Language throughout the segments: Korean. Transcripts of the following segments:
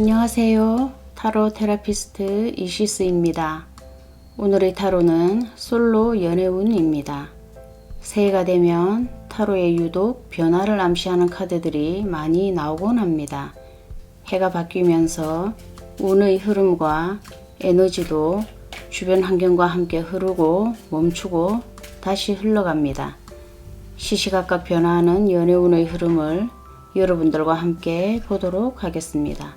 안녕하세요. 타로 테라피스트 이시스입니다. 오늘의 타로는 솔로 연애운입니다. 새해가 되면 타로에 유독 변화를 암시하는 카드들이 많이 나오곤 합니다. 해가 바뀌면서 운의 흐름과 에너지도 주변 환경과 함께 흐르고 멈추고 다시 흘러갑니다. 시시각각 변화하는 연애운의 흐름을 여러분들과 함께 보도록 하겠습니다.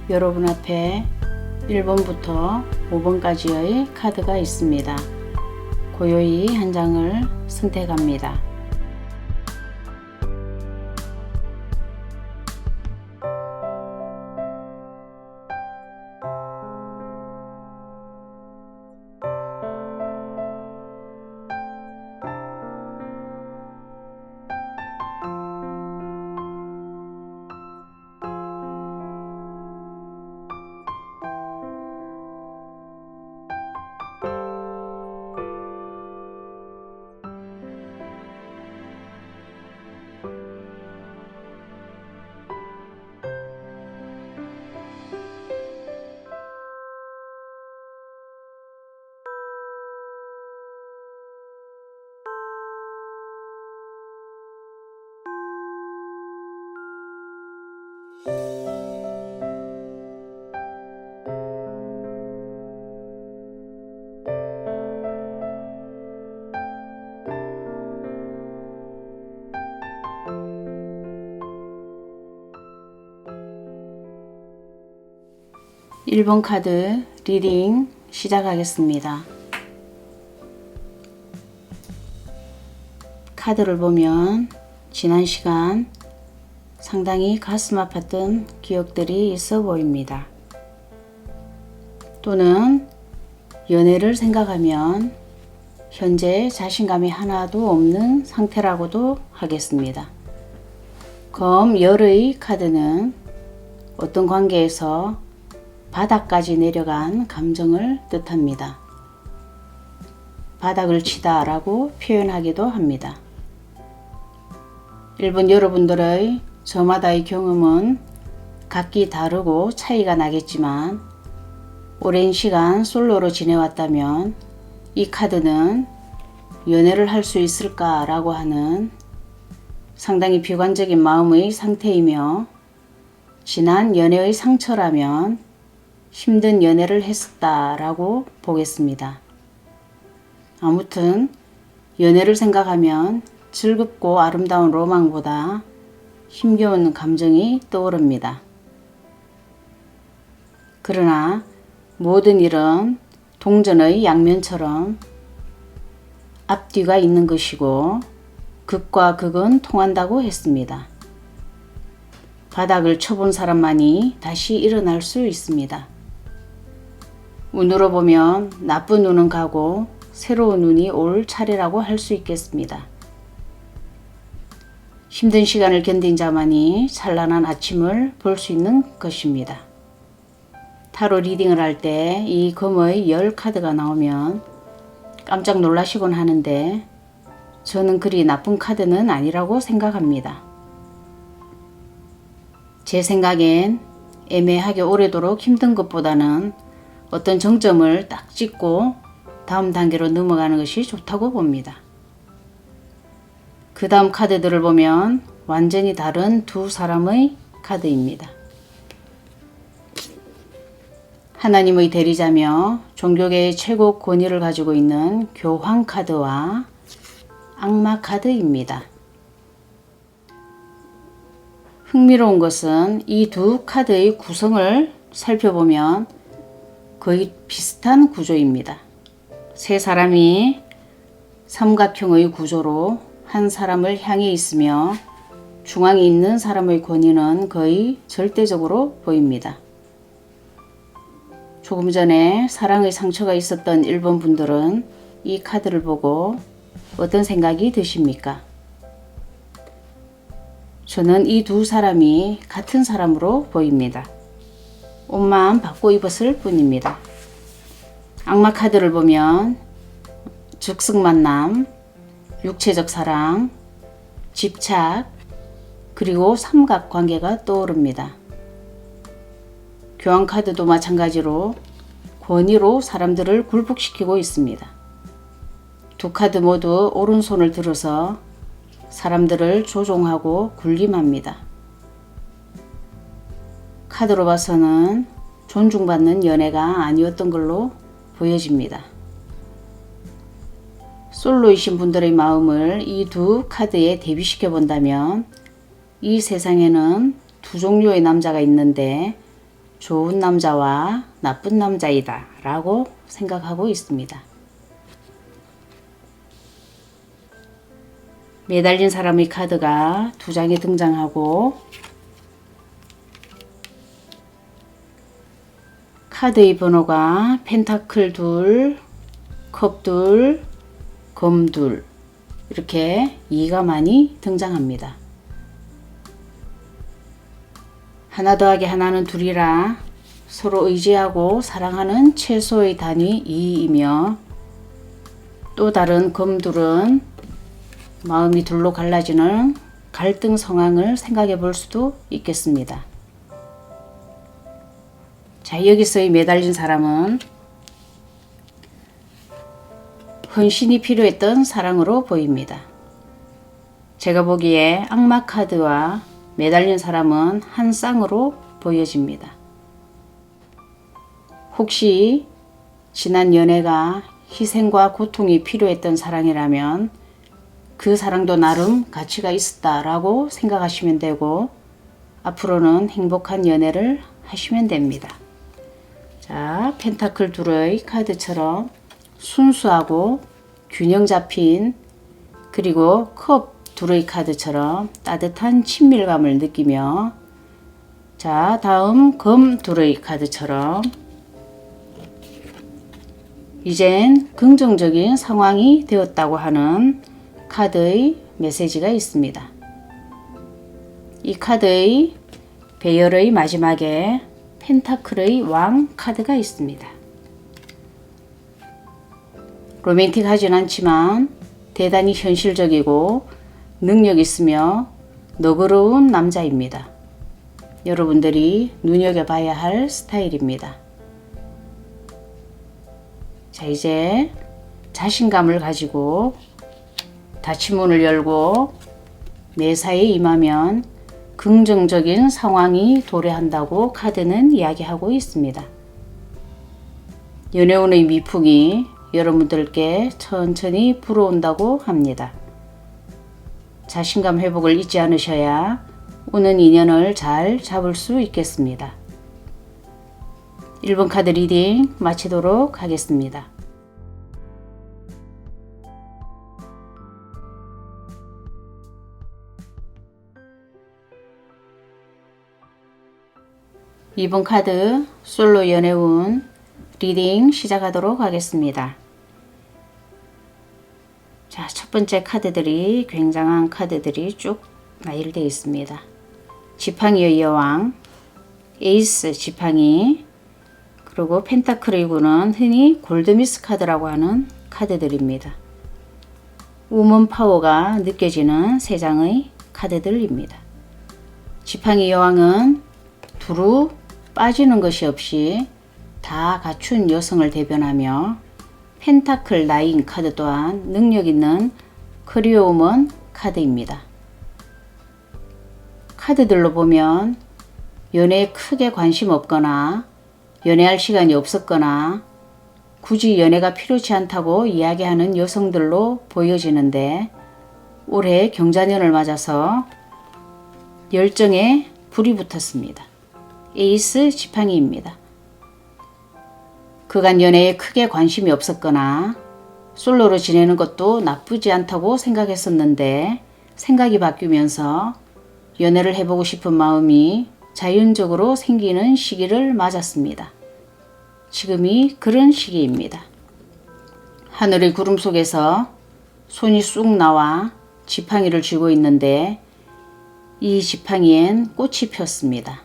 여러분 앞에 1번부터 5번까지의 카드가 있습니다. 고요히 한 장을 선택합니다. 일 번 카드 리딩 시작하겠습니다. 카드를 보면 지난 시간 상당히 가슴 아팠던 기억들이 있어 보입니다. 또는 연애를 생각하면 현재 자신감이 하나도 없는 상태라고도 하겠습니다. 검 열의 카드는 어떤 관계에서 바닥까지 내려간 감정을 뜻합니다. 바닥을 치다 라고 표현하기도 합니다. 일본 여러분들의 저마다의 경험은 각기 다르고 차이가 나겠지만 오랜 시간 솔로로 지내왔다면 이 카드는 연애를 할 수 있을까 라고 하는 상당히 비관적인 마음의 상태이며 지난 연애의 상처라면 힘든 연애를 했었다 라고 보겠습니다. 아무튼 연애를 생각하면 즐겁고 아름다운 로망보다 힘겨운 감정이 떠오릅니다. 그러나 모든 일은 동전의 양면처럼 앞뒤가 있는 것이고 극과 극은 통한다고 했습니다. 바닥을 쳐본 사람만이 다시 일어날 수 있습니다. 운으로 보면 나쁜 운은 가고 새로운 운이 올 차례라고 할 수 있겠습니다. 힘든 시간을 견딘 자만이 찬란한 아침을 볼 수 있는 것입니다. 타로 리딩을 할 때 이 검의 열 카드가 나오면 깜짝 놀라시곤 하는데 저는 그리 나쁜 카드는 아니라고 생각합니다. 제 생각엔 애매하게 오래도록 힘든 것보다는 어떤 정점을 딱 찍고 다음 단계로 넘어가는 것이 좋다고 봅니다. 그 다음 카드들을 보면 완전히 다른 두 사람의 카드입니다. 하나님의 대리자며 종교계의 최고 권위를 가지고 있는 교황 카드와 악마 카드입니다. 흥미로운 것은 이 두 카드의 구성을 살펴보면 거의 비슷한 구조입니다. 세 사람이 삼각형의 구조로 한 사람을 향해 있으며 중앙에 있는 사람의 권위는 거의 절대적으로 보입니다. 조금 전에 사랑의 상처가 있었던 일본 분들은 이 카드를 보고 어떤 생각이 드십니까? 저는 이 두 사람이 같은 사람으로 보입니다. 옷만 바꿔 입었을 뿐입니다. 악마 카드를 보면 즉석 만남, 육체적 사랑, 집착, 그리고 삼각관계가 떠오릅니다. 교황 카드도 마찬가지로 권위로 사람들을 굴복시키고 있습니다. 두 카드 모두 오른손을 들어서 사람들을 조종하고 군림합니다. 카드로 봐서는 존중받는 연애가 아니었던 걸로 보여집니다. 솔로이신 분들의 마음을 이 두 카드에 대비시켜 본다면 이 세상에는 두 종류의 남자가 있는데 좋은 남자와 나쁜 남자이다 라고 생각하고 있습니다. 매달린 사람의 카드가 두 장에 등장하고 카드의 번호가 펜타클 2, 컵 2, 검 2 이렇게 2가 많이 등장합니다. 하나 더하기 하나는 둘이라 서로 의지하고 사랑하는 최소의 단위 2이며 또 다른 검 2은 마음이 둘로 갈라지는 갈등 상황을 생각해 볼 수도 있겠습니다. 자, 여기서의 매달린 사람은 헌신이 필요했던 사랑으로 보입니다. 제가 보기에 악마 카드와 매달린 사람은 한 쌍으로 보여집니다. 혹시 지난 연애가 희생과 고통이 필요했던 사랑이라면 그 사랑도 나름 가치가 있었다라고 생각하시면 되고 앞으로는 행복한 연애를 하시면 됩니다. 자, 펜타클 2의 카드처럼 순수하고 균형 잡힌 그리고 컵 2의 카드처럼 따뜻한 친밀감을 느끼며 자, 다음 검 2의 카드처럼 이젠 긍정적인 상황이 되었다고 하는 카드의 메시지가 있습니다. 이 카드의 배열의 마지막에 펜타클의 왕 카드가 있습니다. 로맨틱하진 않지만 대단히 현실적이고 능력 있으며 너그러운 남자입니다. 여러분들이 눈여겨봐야 할 스타일입니다. 자, 이제 자신감을 가지고 닫힌 문을 열고 매사에 임하면 긍정적인 상황이 도래한다고 카드는 이야기하고 있습니다. 연애운의 미풍이 여러분들께 천천히 불어온다고 합니다. 자신감 회복을 잊지 않으셔야 오는 인연을 잘 잡을 수 있겠습니다. 1번 카드 리딩 마치도록 하겠습니다. 이번 카드 솔로 연애운 리딩 시작하도록 하겠습니다. 자, 첫 번째 카드들이 굉장한 카드들이 쭉 나열되어 있습니다. 지팡이의 여왕, 에이스 지팡이, 그리고 펜타클의 9는 흔히 골드미스 카드라고 하는 카드들입니다. 우먼 파워가 느껴지는 세 장의 카드들입니다. 지팡이 여왕은 두루 빠지는 것이 없이 다 갖춘 여성을 대변하며 펜타클 9 카드 또한 능력 있는 커리어우먼 카드입니다. 카드들로 보면 연애에 크게 관심 없거나 연애할 시간이 없었거나 굳이 연애가 필요치 않다고 이야기하는 여성들로 보여지는데 올해 경자년을 맞아서 열정에 불이 붙었습니다. 에이스 지팡이입니다. 그간 연애에 크게 관심이 없었거나 솔로로 지내는 것도 나쁘지 않다고 생각했었는데 생각이 바뀌면서 연애를 해보고 싶은 마음이 자연적으로 생기는 시기를 맞았습니다. 지금이 그런 시기입니다. 하늘의 구름 속에서 손이 쑥 나와 지팡이를 쥐고 있는데 이 지팡이엔 꽃이 폈습니다.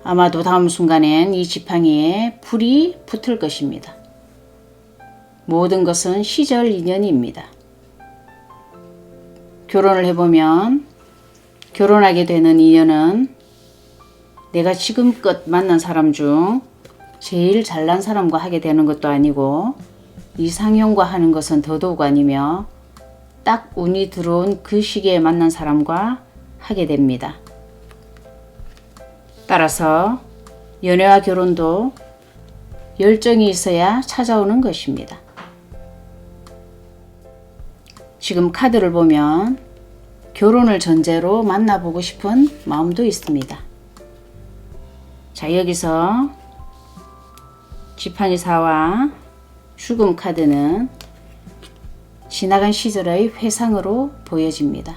아마도 다음 순간엔 이 지팡이에 불이 붙을 것입니다. 모든 것은 시절 인연입니다. 결혼을 해보면 결혼하게 되는 인연은 내가 지금껏 만난 사람 중 제일 잘난 사람과 하게 되는 것도 아니고 이상형과 하는 것은 더더욱 아니며 딱 운이 들어온 그 시기에 만난 사람과 하게 됩니다. 따라서 연애와 결혼도 열정이 있어야 찾아오는 것입니다. 지금 카드를 보면 결혼을 전제로 만나보고 싶은 마음도 있습니다. 자, 여기서 지팡이사와 죽음 카드는 지나간 시절의 회상으로 보여집니다.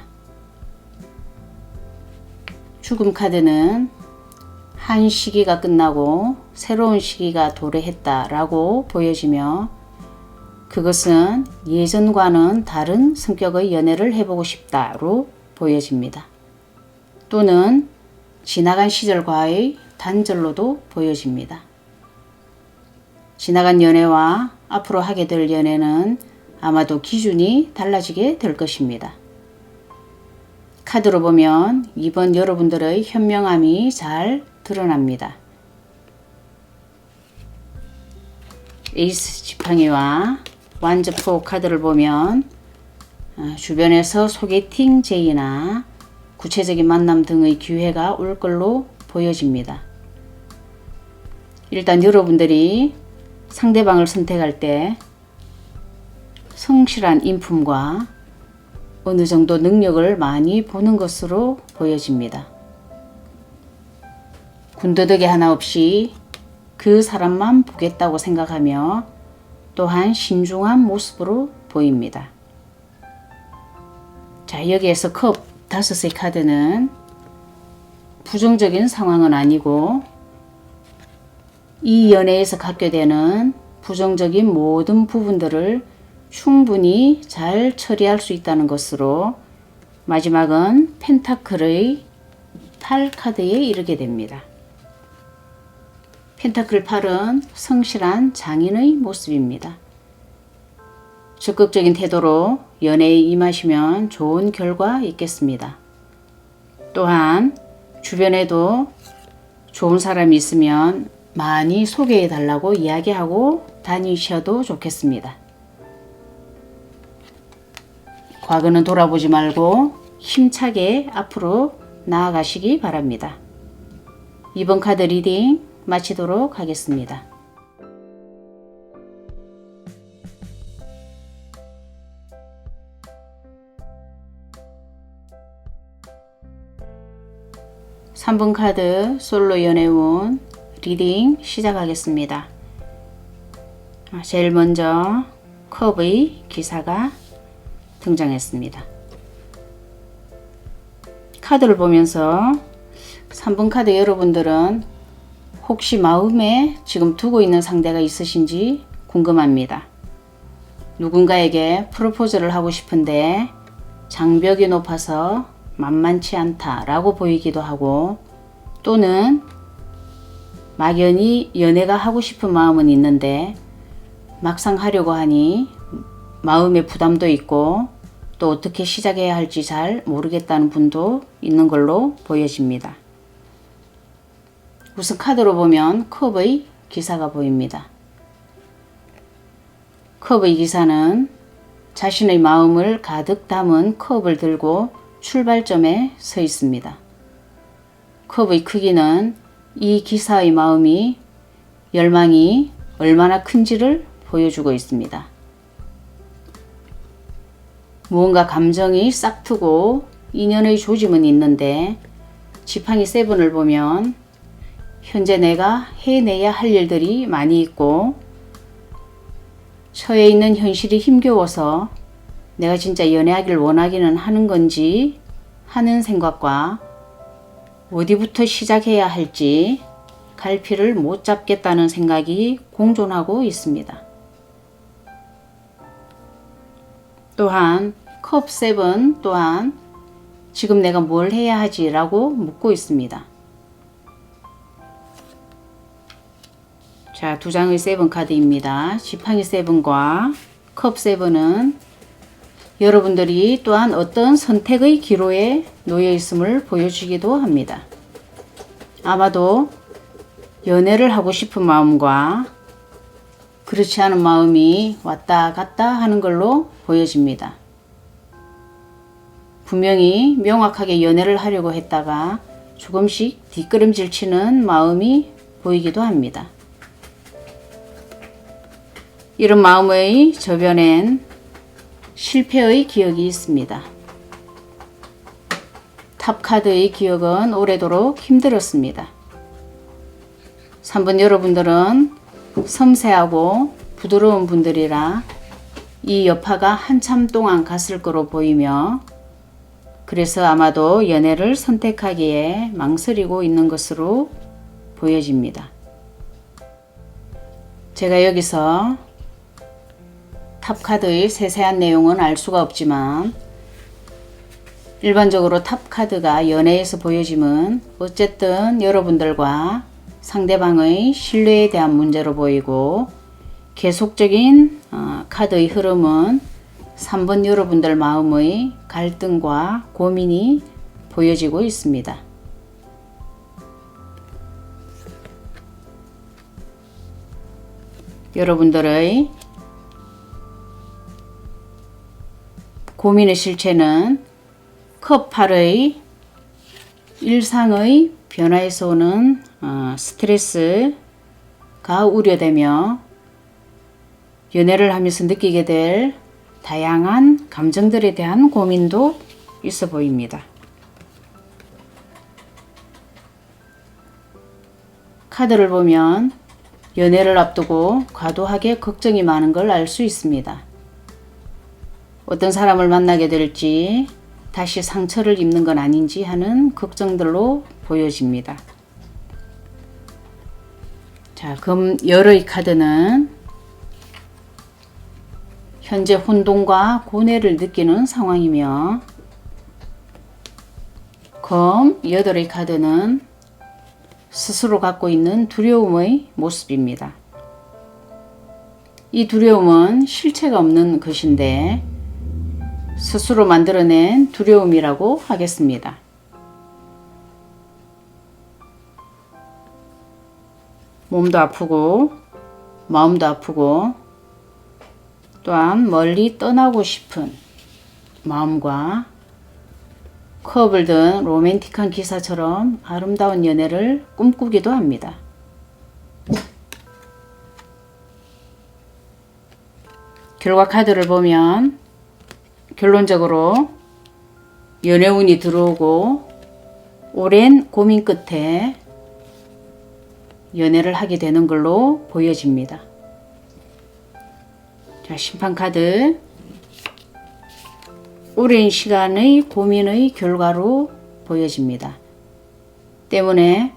죽음 카드는 한 시기가 끝나고 새로운 시기가 도래했다라고 보여지며 그것은 예전과는 다른 성격의 연애를 해보고 싶다로 보여집니다. 또는 지나간 시절과의 단절로도 보여집니다. 지나간 연애와 앞으로 하게 될 연애는 아마도 기준이 달라지게 될 것입니다. 카드로 보면 이번 여러분들의 현명함이 잘 드러납니다. 에이스 지팡이와 완저포 카드를 보면 주변에서 소개팅 제의나 구체적인 만남 등의 기회가 올 걸로 보여집니다. 일단 여러분들이 상대방을 선택할 때 성실한 인품과 어느 정도 능력을 많이 보는 것으로 보여집니다. 군더더기 하나 없이 그 사람만 보겠다고 생각하며 또한 신중한 모습으로 보입니다. 자, 여기에서 컵 5의 카드는 부정적인 상황은 아니고 이 연애에서 갖게 되는 부정적인 모든 부분들을 충분히 잘 처리할 수 있다는 것으로 마지막은 펜타클의 8 카드에 이르게 됩니다. 펜타클 8은 성실한 장인의 모습입니다. 적극적인 태도로 연애에 임하시면 좋은 결과 있겠습니다. 또한 주변에도 좋은 사람이 있으면 많이 소개해 달라고 이야기하고 다니셔도 좋겠습니다. 과거는 돌아보지 말고 힘차게 앞으로 나아가시기 바랍니다. 이번 카드 리딩 마치도록 하겠습니다. (3번) 카드 솔로 연애운 리딩 시작하겠습니다. 제일 먼저 컵의 기사가 등장했습니다. 카드를 보면서 3번 카드 여러분들은 혹시 마음에 지금 두고 있는 상대가 있으신지 궁금합니다. 누군가에게 프로포즈를 하고 싶은데 장벽이 높아서 만만치 않다라고 보이기도 하고 또는 막연히 연애가 하고 싶은 마음은 있는데 막상 하려고 하니 마음의 부담도 있고 또 어떻게 시작해야 할지 잘 모르겠다는 분도 있는 걸로 보여집니다. 우선 카드로 보면 컵의 기사가 보입니다. 컵의 기사는 자신의 마음을 가득 담은 컵을 들고 출발점에 서 있습니다. 컵의 크기는 이 기사의 마음이 열망이 얼마나 큰지를 보여주고 있습니다. 무언가 감정이 싹트고 인연의 조짐은 있는데 지팡이 7을 보면 현재 내가 해내야 할 일들이 많이 있고 처해 있는 현실이 힘겨워서 내가 진짜 연애하길 원하기는 하는 건지 하는 생각과 어디부터 시작해야 할지 갈피를 못 잡겠다는 생각이 공존하고 있습니다. 또한 컵 7 또한 지금 내가 뭘 해야 하지? 라고 묻고 있습니다. 자, 두 장의 7 카드입니다. 지팡이 7과 컵 7은 여러분들이 또한 어떤 선택의 기로에 놓여 있음을 보여주기도 합니다. 아마도 연애를 하고 싶은 마음과 그렇지 않은 마음이 왔다 갔다 하는 걸로 보여집니다. 분명히 명확하게 연애를 하려고 했다가 조금씩 뒷걸음질 치는 마음이 보이기도 합니다. 이런 마음의 저변엔 실패의 기억이 있습니다. 탑 카드의 기억은 오래도록 힘들었습니다. 3번 여러분들은 섬세하고 부드러운 분들이라 이 여파가 한참 동안 갔을 거로 보이며 그래서 아마도 연애를 선택하기에 망설이고 있는 것으로 보여집니다. 제가 여기서 탑카드의 세세한 내용은 알 수가 없지만 일반적으로 탑카드가 연애에서 보여짐은 어쨌든 여러분들과 상대방의 신뢰에 대한 문제로 보이고 계속적인 카드의 흐름은 3번 여러분들 마음의 갈등과 고민이 보여지고 있습니다. 여러분들의 고민의 실체는 컵 8의 일상의 변화에서 오는 스트레스가 우려되며 연애를 하면서 느끼게 될 다양한 감정들에 대한 고민도 있어 보입니다. 카드를 보면 연애를 앞두고 과도하게 걱정이 많은 걸 알 수 있습니다. 어떤 사람을 만나게 될지 다시 상처를 입는 건 아닌지 하는 걱정들로 보여집니다. 자, 금 열의 카드는 현재 혼돈과 고뇌를 느끼는 상황이며 검 여덟의 카드는 스스로 갖고 있는 두려움의 모습입니다. 이 두려움은 실체가 없는 것인데 스스로 만들어낸 두려움이라고 하겠습니다. 몸도 아프고 마음도 아프고 또한 멀리 떠나고 싶은 마음과 컵을 든 로맨틱한 기사처럼 아름다운 연애를 꿈꾸기도 합니다. 결과 카드를 보면 결론적으로 연애운이 들어오고 오랜 고민 끝에 연애를 하게 되는 걸로 보여집니다. 자, 심판 카드. 오랜 시간의 고민의 결과로 보여집니다. 때문에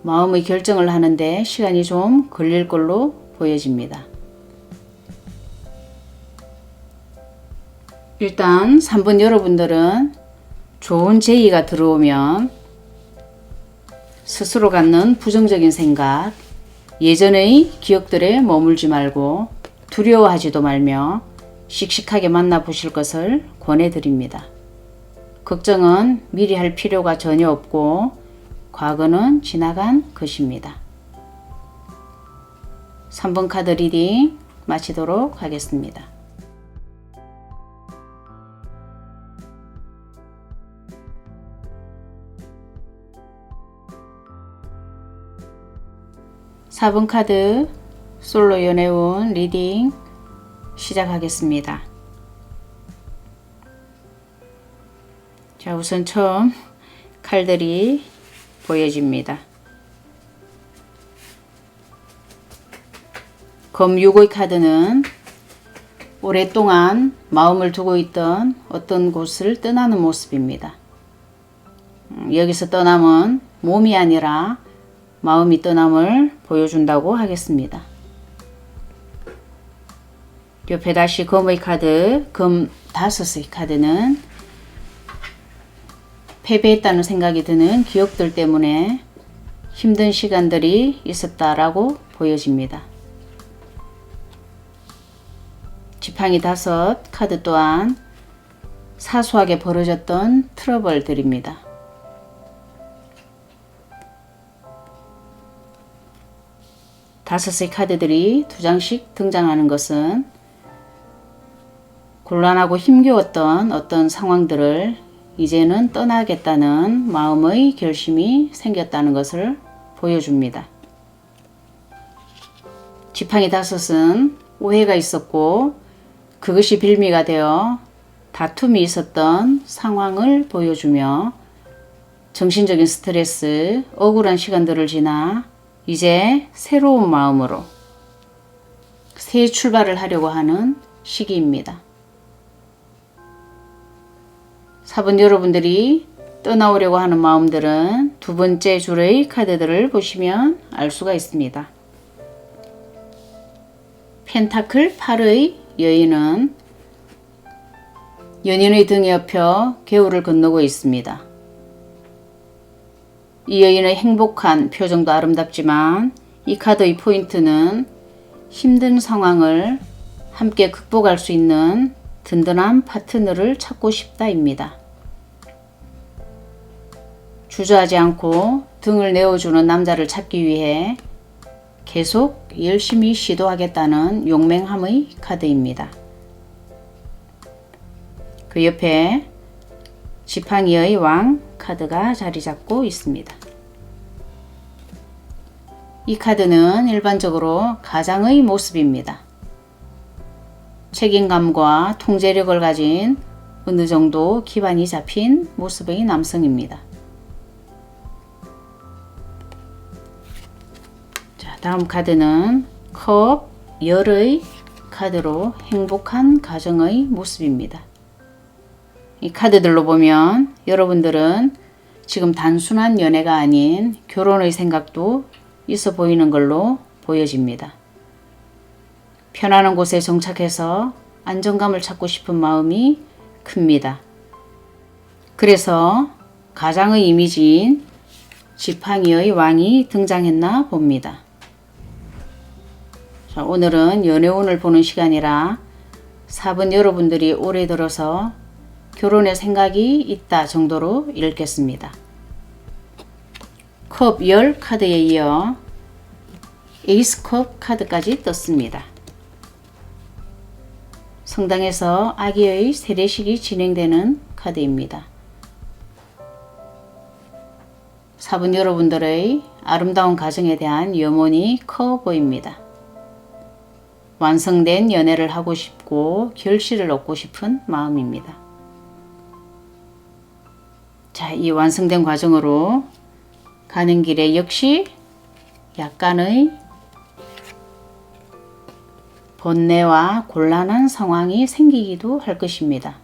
마음의 결정을 하는데 시간이 좀 걸릴 걸로 보여집니다. 일단 3번 여러분들은 좋은 제의가 들어오면 스스로 갖는 부정적인 생각, 예전의 기억들에 머물지 말고 두려워하지도 말며 씩씩하게 만나보실 것을 권해드립니다. 걱정은 미리 할 필요가 전혀 없고 과거는 지나간 것입니다. 3번 카드 리딩 마치도록 하겠습니다. (4번) 카드 솔로 연애운 리딩 시작하겠습니다. 자, 우선 처음 칼들이 보여집니다. 검 6의 카드는 오랫동안 마음을 두고 있던 어떤 곳을 떠나는 모습입니다. 여기서 떠남은 몸이 아니라 마음이 떠남을 보여준다고 하겠습니다. 옆에 다시 검의 카드, 검 5의 카드는 패배했다는 생각이 드는 기억들 때문에 힘든 시간들이 있었다라고 보여집니다. 지팡이 5 카드 또한 사소하게 벌어졌던 트러블들입니다. 다섯의 카드들이 2장씩 등장하는 것은 곤란하고 힘겨웠던 어떤 상황들을 이제는 떠나겠다는 마음의 결심이 생겼다는 것을 보여줍니다. 지팡이 5은 오해가 있었고 그것이 빌미가 되어 다툼이 있었던 상황을 보여주며 정신적인 스트레스, 억울한 시간들을 지나 이제 새로운 마음으로 새 출발을 하려고 하는 시기입니다. 4번 여러분들이 떠나오려고 하는 마음들은 두 번째 줄의 카드들을 보시면 알 수가 있습니다. 펜타클 8의 여인은 연인의 등에 업혀 개울을 건너고 있습니다. 이 여인의 행복한 표정도 아름답지만 이 카드의 포인트는 힘든 상황을 함께 극복할 수 있는 든든한 파트너를 찾고 싶다입니다. 주저하지 않고 등을 내어주는 남자를 찾기 위해 계속 열심히 시도하겠다는 용맹함의 카드입니다. 그 옆에 지팡이의 왕 카드가 자리 잡고 있습니다. 이 카드는 일반적으로 가장의 모습입니다. 책임감과 통제력을 가진 어느 정도 기반이 잡힌 모습의 남성입니다. 자, 다음 카드는 컵 열의 카드로 행복한 가정의 모습입니다. 이 카드들로 보면 여러분들은 지금 단순한 연애가 아닌 결혼의 생각도 있어 보이는 걸로 보여집니다. 편안한 곳에 정착해서 안정감을 찾고 싶은 마음이 큽니다. 그래서 가장의 이미지인 지팡이의 왕이 등장했나 봅니다. 자, 오늘은 연애운을 보는 시간이라 4번 여러분들이 올해 들어서 결혼의 생각이 있다 정도로 읽겠습니다. 컵 10 카드에 이어 에이스 컵 카드까지 떴습니다. 성당에서 아기의 세례식이 진행되는 카드입니다. 4번 여러분들의 아름다운 가정에 대한 염원이 커 보입니다. 완성된 연애를 하고 싶고 결실을 얻고 싶은 마음입니다. 자, 이 완성된 과정으로 가는 길에 역시 약간의 번뇌와 곤란한 상황이 생기기도 할 것입니다.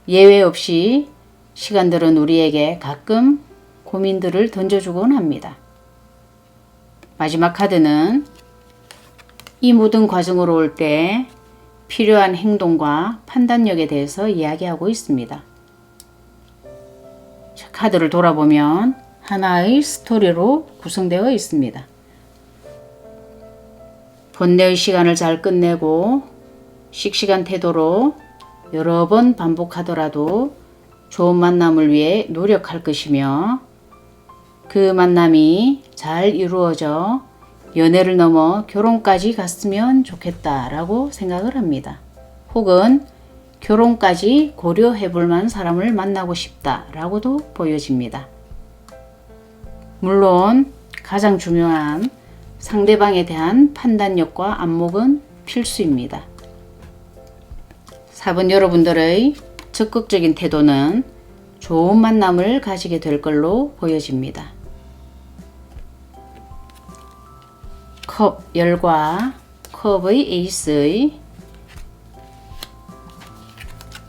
예외 없이 시간들은 우리에게 가끔 고민들을 던져주곤 합니다. 마지막 카드는 이 모든 과정으로 올 때 필요한 행동과 판단력에 대해서 이야기하고 있습니다. 자, 카드를 돌아보면 하나의 스토리로 구성되어 있습니다. 번뇌의 시간을 잘 끝내고 씩씩한 태도로 여러 번 반복하더라도 좋은 만남을 위해 노력할 것이며 그 만남이 잘 이루어져 연애를 넘어 결혼까지 갔으면 좋겠다라고 생각을 합니다. 혹은 결혼까지 고려해 볼 만한 사람을 만나고 싶다라고도 보여집니다. 물론 가장 중요한 상대방에 대한 판단력과 안목은 필수입니다. 4번 여러분들의 적극적인 태도는 좋은 만남을 가지게 될 걸로 보여집니다. 컵 열과 컵의 에이스의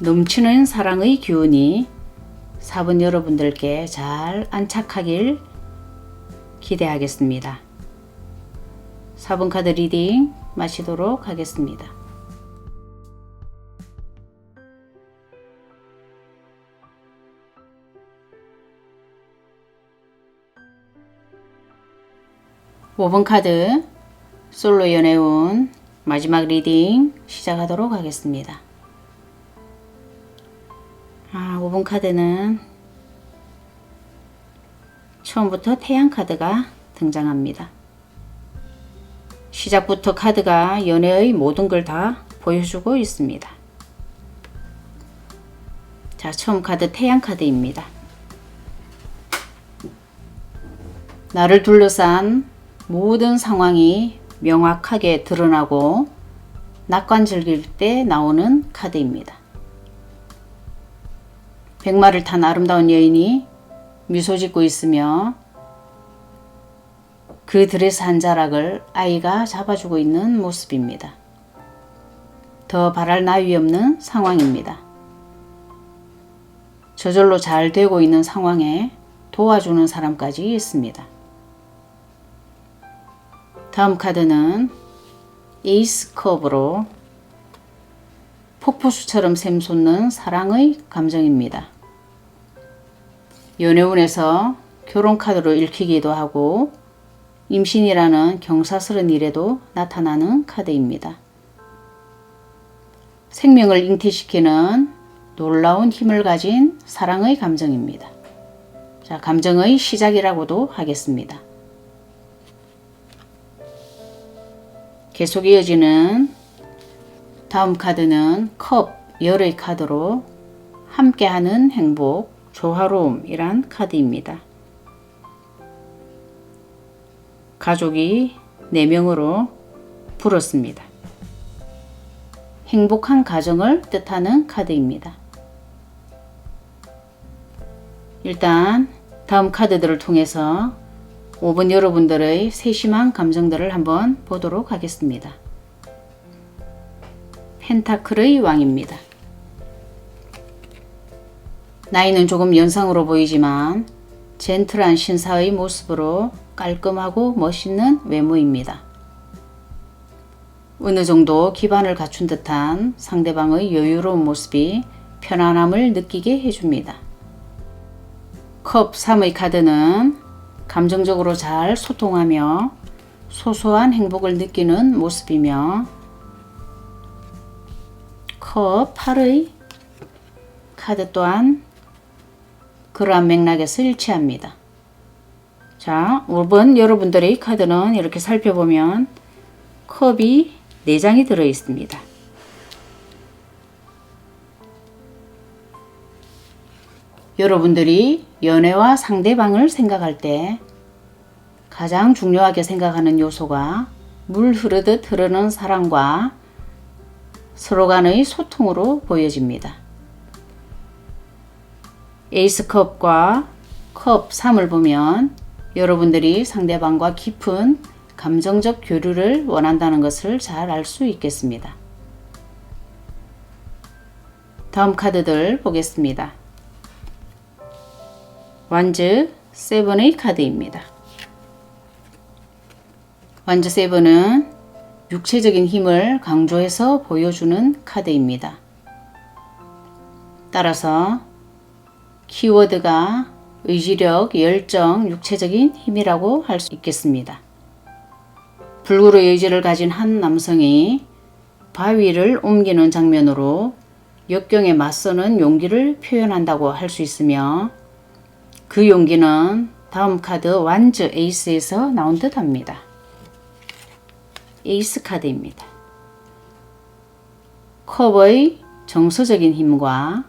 넘치는 사랑의 기운이 4번 여러분들께 잘 안착하길 기대하겠습니다. 4번 카드 리딩 마치도록 하겠습니다. (5번) 카드 솔로 연애운 마지막 리딩 시작하도록 하겠습니다. 5번 카드는 처음부터 태양 카드가 등장합니다. 시작부터 카드가 연애의 모든 걸 다 보여주고 있습니다. 자, 처음 카드 태양 카드입니다. 나를 둘러싼 모든 상황이 명확하게 드러나고 낙관적일 때 나오는 카드입니다. 백마를 탄 아름다운 여인이 미소 짓고 있으며 그 드레스 한 자락을 아이가 잡아주고 있는 모습입니다. 더 바랄 나위 없는 상황입니다. 저절로 잘 되고 있는 상황에 도와주는 사람까지 있습니다. 다음 카드는 에이스 컵으로 폭포수처럼 샘솟는 사랑의 감정입니다. 연애운에서 결혼 카드로 읽히기도 하고 임신이라는 경사스러운 일에도 나타나는 카드입니다. 생명을 잉태시키는 놀라운 힘을 가진 사랑의 감정입니다. 자, 감정의 시작이라고도 하겠습니다. 계속 이어지는 다음 카드는 컵 열의 카드로 함께하는 행복, 조화로움이란 카드입니다. 가족이 4명으로 불었습니다. 행복한 가정을 뜻하는 카드입니다. 일단 다음 카드들을 통해서 5번 여러분들의 세심한 감정들을 한번 보도록 하겠습니다. 펜타클의 왕입니다. 나이는 조금 연상으로 보이지만 젠틀한 신사의 모습으로 깔끔하고 멋있는 외모입니다. 어느 정도 기반을 갖춘 듯한 상대방의 여유로운 모습이 편안함을 느끼게 해줍니다. 컵 3의 카드는 감정적으로 잘 소통하며 소소한 행복을 느끼는 모습이며 컵 8의 카드 또한 그러한 맥락에서 일치합니다. 자, 5번 여러분들의 카드는 이렇게 살펴보면 컵이 4장이 들어 있습니다. 여러분들이 연애와 상대방을 생각할 때 가장 중요하게 생각하는 요소가 물 흐르듯 흐르는 사랑과 서로 간의 소통으로 보여집니다. 에이스컵과 컵 3을 보면 여러분들이 상대방과 깊은 감정적 교류를 원한다는 것을 잘 알 수 있겠습니다. 다음 카드들 보겠습니다. 완즈 7의 카드입니다. 완즈 7은 육체적인 힘을 강조해서 보여주는 카드입니다. 따라서 키워드가 의지력, 열정, 육체적인 힘이라고 할 수 있겠습니다. 불굴의 의지를 가진 한 남성이 바위를 옮기는 장면으로 역경에 맞서는 용기를 표현한다고 할 수 있으며 그 용기는 다음 카드 완즈 에이스에서 나온 듯 합니다. 에이스 카드입니다. 컵의 정서적인 힘과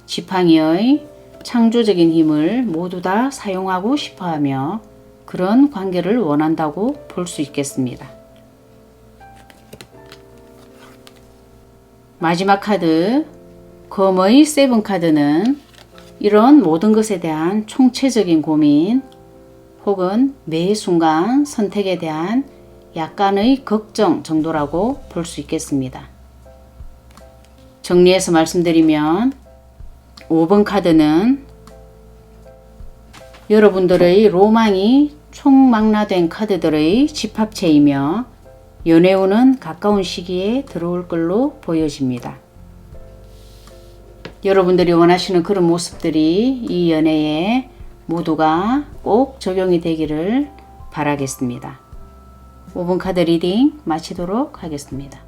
지팡이의 창조적인 힘을 모두 다 사용하고 싶어하며 그런 관계를 원한다고 볼 수 있겠습니다. 마지막 카드 검의 세븐 카드는 이런 모든 것에 대한 총체적인 고민 혹은 매 순간 선택에 대한 약간의 걱정 정도라고 볼 수 있겠습니다. 정리해서 말씀드리면 5번 카드는 여러분들의 로망이 총망라된 카드들의 집합체이며 연애운은 가까운 시기에 들어올 걸로 보여집니다. 여러분들이 원하시는 그런 모습들이 이 연애에 모두가 꼭 적용이 되기를 바라겠습니다. 5번 카드 리딩 마치도록 하겠습니다.